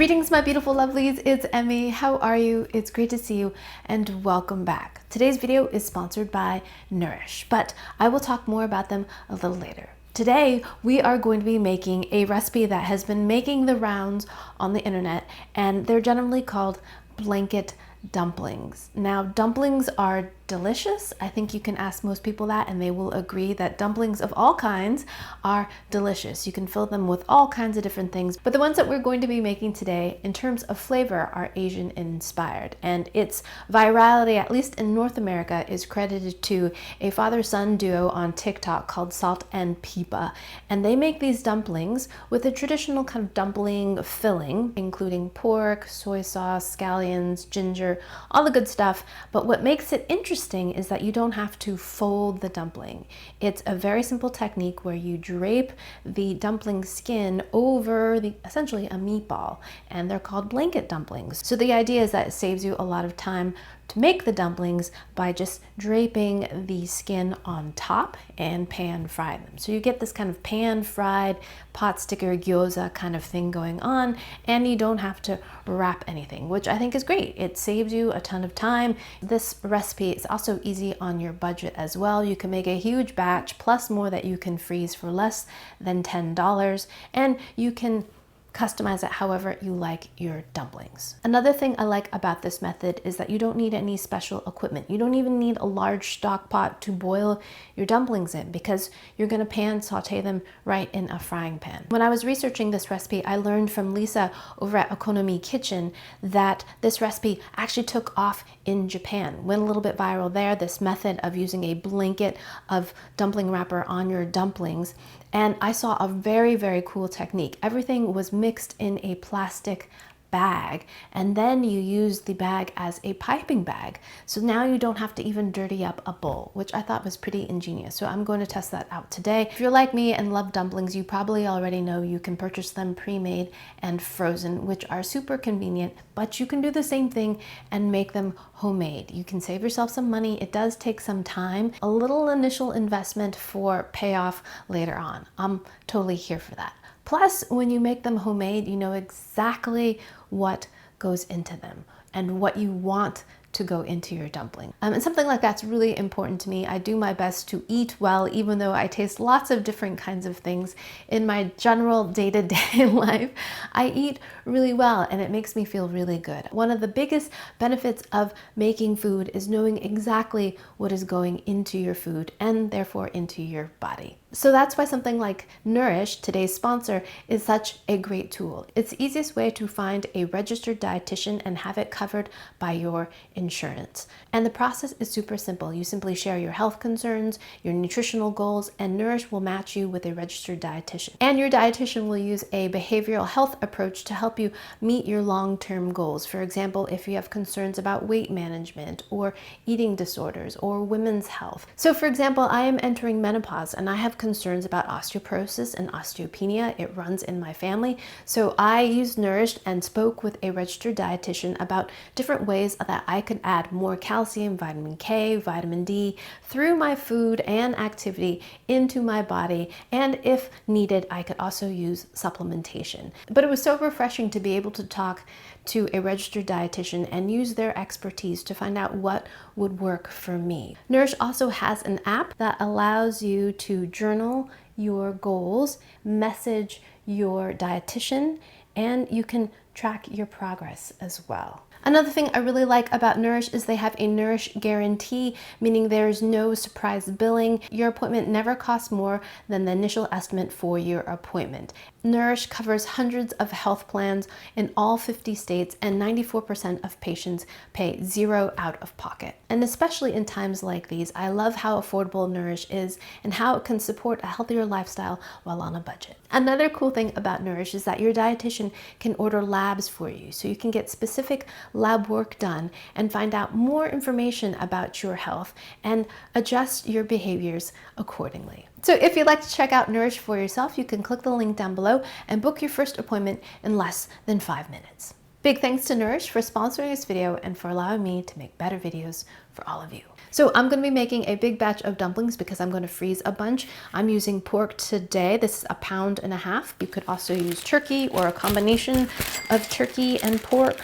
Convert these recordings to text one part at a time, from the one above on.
Greetings, my beautiful lovelies. It's Emmy. How are you? It's great to see you and welcome back. Today's video is sponsored by Nourish, but I will talk more about them a little later. Today, we are going to be making a recipe that has been making the rounds on the internet, and they're generally called blanket dumplings. Now, dumplings are delicious. I think you can ask most people that and they will agree that dumplings of all kinds are delicious. You can fill them with all kinds of different things, but the ones that we're going to be making today in terms of flavor are Asian inspired, and its virality, at least in North America, is credited to a father-son duo on TikTok called Salt and Peepa, and they make these dumplings with a traditional kind of dumpling filling, including pork, soy sauce, scallions, ginger, all the good stuff. But what makes it interesting is that you don't have to fold the dumpling. It's a very simple technique where you drape the dumpling skin over essentially a meatball, and they're called blanket dumplings. So the idea is that it saves you a lot of time to make the dumplings by just draping the skin on top and pan fry them. So you get this kind of pan fried pot sticker gyoza kind of thing going on, and you don't have to wrap anything, which I think is great. It saves you a ton of time. This recipe is also easy on your budget as well. You can make a huge batch plus more that you can freeze for less than $10, and you can customize it however you like your dumplings. Another thing I like about this method is that you don't need any special equipment. You don't even need a large stock pot to boil your dumplings in, because you're gonna pan saute them right in a frying pan. When I was researching this recipe, I learned from Lisa over at Okonomi Kitchen that this recipe actually took off in Japan. Went a little bit viral there, this method of using a blanket of dumpling wrapper on your dumplings. And I saw a very, very cool technique. Everything was mixed in a plastic bag, and then you use the bag as a piping bag. So now you don't have to even dirty up a bowl, which I thought was pretty ingenious. So I'm going to test that out today. If you're like me and love dumplings, you probably already know you can purchase them pre-made and frozen, which are super convenient, but you can do the same thing and make them homemade. You can save yourself some money. It does take some time, a little initial investment for payoff later on. I'm totally here for that. Plus, when you make them homemade, you know exactly what goes into them and what you want to go into your dumpling. And something like that's really important to me. I do my best to eat well, even though I taste lots of different kinds of things in my general day-to-day life. I eat really well, and it makes me feel really good. One of the biggest benefits of making food is knowing exactly what is going into your food and therefore into your body. So that's why something like Nourish, today's sponsor, is such a great tool. It's the easiest way to find a registered dietitian and have it covered by your insurance. And the process is super simple. You simply share your health concerns, your nutritional goals, and Nourish will match you with a registered dietitian. And your dietitian will use a behavioral health approach to help you meet your long-term goals. For example, if you have concerns about weight management or eating disorders or women's health. So for example, I am entering menopause and I have concerns about osteoporosis and osteopenia. It runs in my family. So I used Nourished and spoke with a registered dietitian about different ways that I could add more calcium, vitamin K, vitamin D through my food and activity into my body. And if needed, I could also use supplementation. But it was so refreshing to be able to talk to a registered dietitian and use their expertise to find out what would work for me. Nourish also has an app that allows you to journal your goals, message your dietitian, and you can track your progress as well. Another thing I really like about Nourish is they have a Nourish guarantee, meaning there's no surprise billing. Your appointment never costs more than the initial estimate for your appointment. Nourish covers hundreds of health plans in all 50 states, and 94% of patients pay zero out of pocket. And especially in times like these, I love how affordable Nourish is and how it can support a healthier lifestyle while on a budget. Another cool thing about Nourish is that your dietitian can order labs for you, so you can get specific lab work done and find out more information about your health and adjust your behaviors accordingly. So if you'd like to check out Nourish for yourself, you can click the link down below and book your first appointment in less than 5 minutes. Big thanks to Nourish for sponsoring this video and for allowing me to make better videos for all of you. So I'm going to be making a big batch of dumplings because I'm going to freeze a bunch. I'm using pork today. This is 1.5 pounds. You could also use turkey or a combination of turkey and pork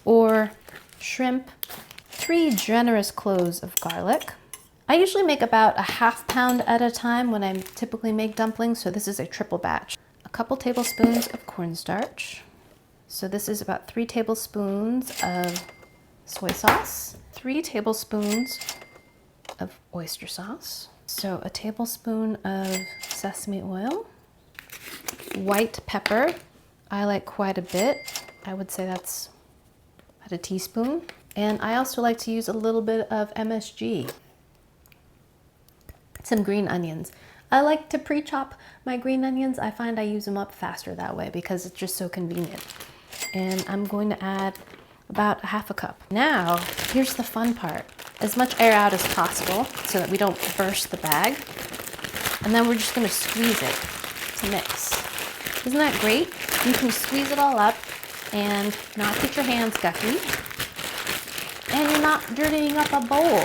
or shrimp. 3 generous cloves of garlic. I usually make about 1/2 pound at a time when I typically make dumplings, so this is a triple batch. A couple tablespoons of cornstarch. So this is about 3 tablespoons of soy sauce, 3 tablespoons of oyster sauce, so a tablespoon of sesame oil, white pepper. I like quite a bit. I would say that's about a teaspoon. And I also like to use a little bit of MSG. Some green onions. I like to pre-chop my green onions. I find I use them up faster that way because it's just so convenient. And I'm going to add about 1/2 cup. Now, here's the fun part. As much air out as possible so that we don't burst the bag. And then we're just gonna squeeze it to mix. Isn't that great? You can squeeze it all up and not get your hands gucky. And you're not dirtying up a bowl.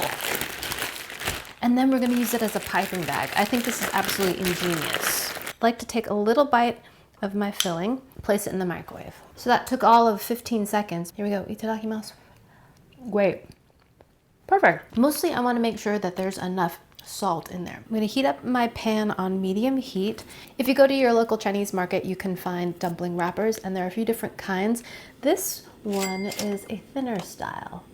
And then we're gonna use it as a piping bag. I think this is absolutely ingenious. I'd like to take a little bite of my filling, place it in the microwave. So that took all of 15 seconds. Here we go, itadakimasu. Great, perfect. Mostly I wanna make sure that there's enough salt in there. I'm gonna heat up my pan on medium heat. If you go to your local Chinese market, you can find dumpling wrappers, and there are a few different kinds. This one is a thinner style.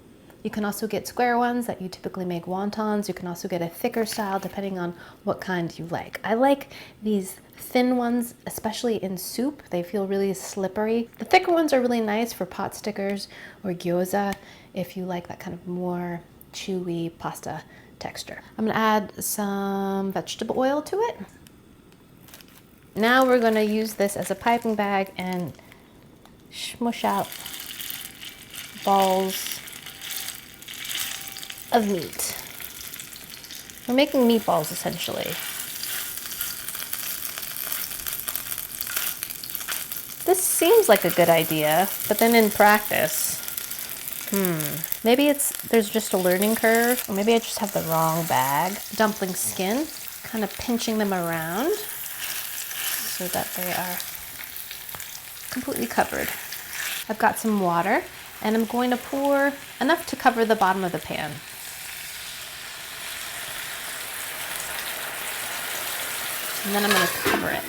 You can also get square ones that you typically make wontons. You can also get a thicker style depending on what kind you like. I like these thin ones, especially in soup. They feel really slippery. The thicker ones are really nice for pot stickers or gyoza if you like that kind of more chewy pasta texture. I'm gonna add some vegetable oil to it. Now we're gonna use this as a piping bag and smush out balls of meat. We're making meatballs essentially. This seems like a good idea, but then in practice, maybe there's just a learning curve, or maybe I just have the wrong bag. Dumpling skin, kind of pinching them around so that they are completely covered. I've got some water and I'm going to pour enough to cover the bottom of the pan. And then I'm going to cover it.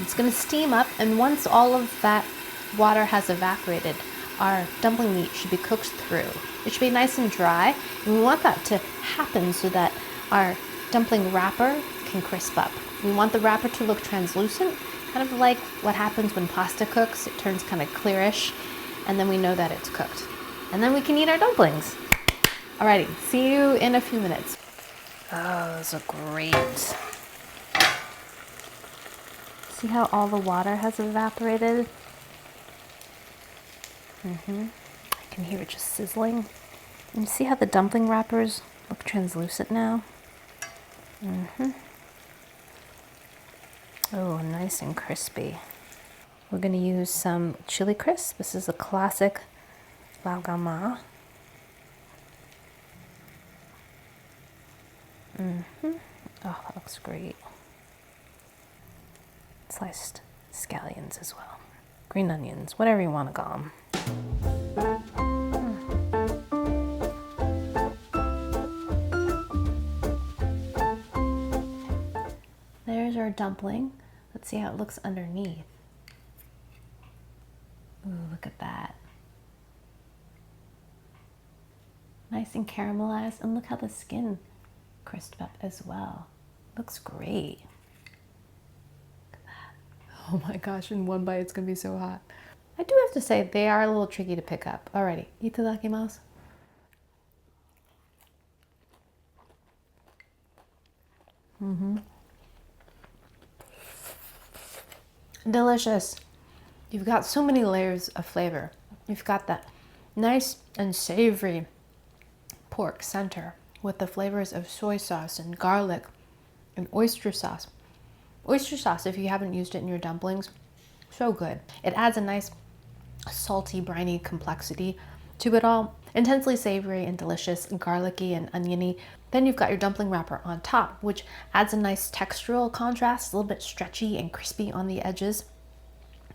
It's going to steam up, and once all of that water has evaporated, our dumpling meat should be cooked through. It should be nice and dry, and we want that to happen so that our dumpling wrapper can crisp up. We want the wrapper to look translucent, kind of like what happens when pasta cooks. It turns kind of clearish, and then we know that it's cooked. And then we can eat our dumplings. Alrighty, see you in a few minutes. Oh, those are great. See how all the water has evaporated? I can hear it just sizzling. And see how the dumpling wrappers look translucent now? Oh, nice and crispy. We're gonna use some chili crisp. This is a classic lao gama. Oh, that looks great. Sliced scallions as well. Green onions, whatever you want to call them. There's our dumpling. Let's see how it looks underneath. Ooh, look at that. Nice and caramelized, and look how the skin crisped up as well. Looks great. Oh my gosh, in one bite it's gonna be so hot. I do have to say, they are a little tricky to pick up. Alrighty, itadakimasu. Delicious. You've got so many layers of flavor. You've got that nice and savory pork center with the flavors of soy sauce and garlic and oyster sauce. Oyster sauce, if you haven't used it in your dumplings, so good. It adds a nice salty, briny complexity to it all. Intensely savory and delicious, garlicky and oniony. Then you've got your dumpling wrapper on top, which adds a nice textural contrast, a little bit stretchy and crispy on the edges.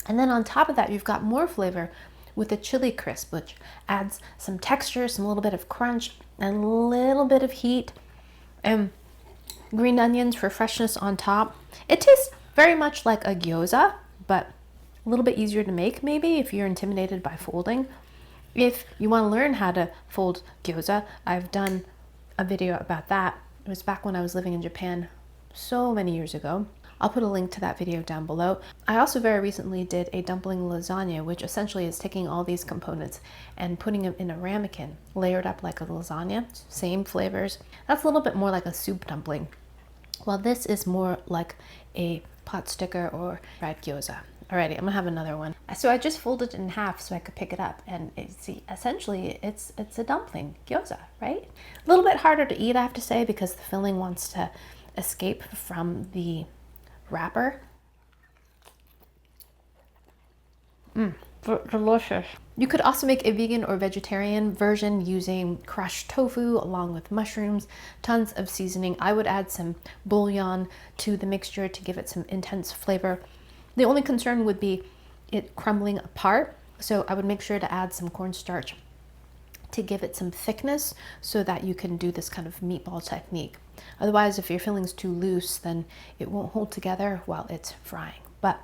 And then on top of that, you've got more flavor with a chili crisp, which adds some texture, some little bit of crunch, and a little bit of heat. And green onions for freshness on top. It tastes very much like a gyoza, but a little bit easier to make maybe if you're intimidated by folding. If you want to learn how to fold gyoza, I've done a video about that. It was back when I was living in Japan so many years ago. I'll put a link to that video down below. I also very recently did a dumpling lasagna, which essentially is taking all these components and putting them in a ramekin, layered up like a lasagna, same flavors. That's a little bit more like a soup dumpling, while this is more like a pot sticker or fried gyoza. Alrighty, I'm gonna have another one. So I just folded it in half so I could pick it up, and essentially it's a dumpling gyoza, right? A little bit harder to eat, I have to say, because the filling wants to escape from the wrapper. Delicious. You could also make a vegan or vegetarian version using crushed tofu along with mushrooms, tons of seasoning. I would add some bouillon to the mixture to give it some intense flavor. The only concern would be it crumbling apart, so I would make sure to add some cornstarch to give it some thickness so that you can do this kind of meatball technique. Otherwise, if your filling's too loose, then it won't hold together while it's frying. But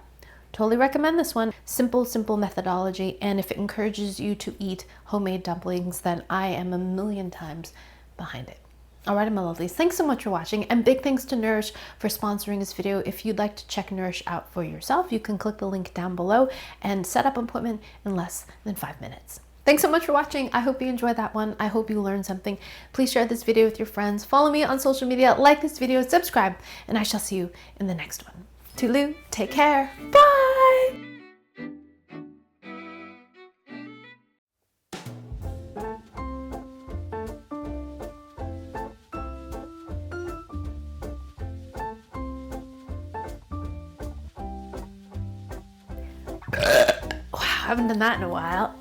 totally recommend this one. Simple methodology, and if it encourages you to eat homemade dumplings, then I am a million times behind it. Alright, my lovelies, thanks so much for watching, and big thanks to Nourish for sponsoring this video. If you'd like to check Nourish out for yourself, you can click the link down below and set up an appointment in less than 5 minutes. Thanks so much for watching. I hope you enjoyed that one. I hope you learned something. Please share this video with your friends. Follow me on social media, like this video, subscribe, and I shall see you in the next one. Toodaloo, take care, bye! Wow, I haven't done that in a while.